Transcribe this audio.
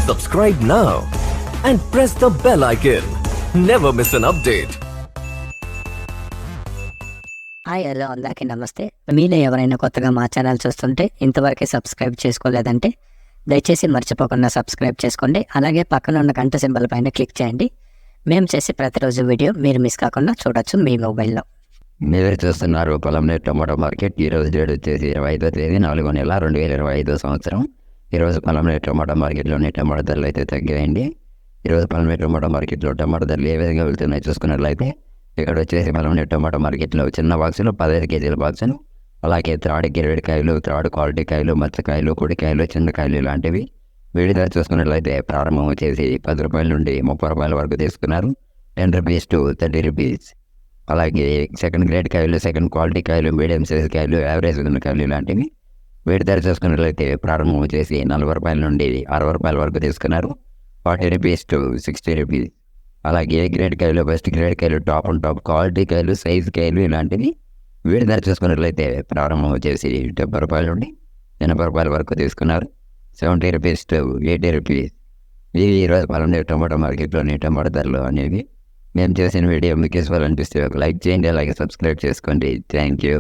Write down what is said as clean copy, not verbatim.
Subscribe now and press the bell icon. Never miss an update. Hi hello అందరికీ నమస్తే. మీలో ఎవరైనా కొత్తగా మా ఛానల్ చూస్తుంటే ఇంతవరకు సబ్స్క్రైబ్ చేసుకోలేదంటే దయచేసి మర్చిపోకుండా సబ్స్క్రైబ్ చేసుకోండి. అలాగే పక్కన ఉన్న గంట సింబల్ పైన క్లిక్ చేయండి. మేము చేసే ప్రతిరోజు వీడియో మీరు మిస్ కాకుండా చూడొచ్చు మీ మొబైల్లో. మీరే చూస్తున్నారు పొలంనేరు టమాటో మార్కెట్. ఈరోజు డేట్ వచ్చేసి 25వ తేదీ 4వ నెల 2025 సంవత్సరం. ఈరోజు పొలంనేరు టమాటో మార్కెట్లోని టమాటో ధరలు అయితే తగ్గాయండి. ఈరోజు పొలంనేరు టమాటో మార్కెట్లో టమాటో ధరలు ఏ విధంగా వెళ్తున్నాయో చూసుకున్నట్లయితే ఇక్కడ వచ్చేసి పొలంనేరు టమాటో మార్కెట్లో చిన్న బాక్సులు 15 కేజీల బాక్సులు, అలాగే త్రాడు గిరేడు కాయలు, త్రాడు క్వాలిటీ కాయలు, మచ్చకాయలు, పొడికాయలు, చిన్నకాయలు ఇలాంటివి వీడి ధర చూసుకున్నట్లయితే ప్రారంభం వచ్చేసి 10 రూపాయల నుండి 30 రూపాయల వరకు తీసుకున్నారు. 10 రూపీస్ టు 30 రూపీస్. అలాగే సెకండ్ గ్రేడ్ కాయలు, సెకండ్ క్వాలిటీ కాయలు, మీడియం సైజ్ కాయలు, యావరేజ్ ఉన్న కాయలు ఇలాంటివి వీటి ధర చూసుకున్నట్లయితే ప్రారంభం వచ్చేసి 40 రూపాయల నుండి 60 రూపాయల వరకు తీసుకున్నారు. 40 రూపీస్ టు 60 రూపీస్. అలాగే ఏ గ్రేడ్ కాయలు, ఫస్ట్ గ్రేడ్ కాయలు, టాప్ అండ్ టాప్ క్వాలిటీ కాయలు, సైజ్ కాయలు ఇలాంటివి వీటి ధర చూసుకున్నట్లయితే ప్రారంభం వచ్చేసి 70 రూపాయల నుండి 80 రూపాయల వరకు తీసుకున్నారు. 70 రూపీస్ టు 80 రూపీస్. ఇవి ఈరోజు పొలంనేరు టమాటో మార్కెట్లోని టమాటో ధరలు అనేవి. మేము చేసిన వీడియో మీకు యూస్ఫుల్ అనిపిస్తే ఒక లైక్ చేయండి, అలాగే సబ్స్క్రైబ్ చేసుకోండి. Thank you.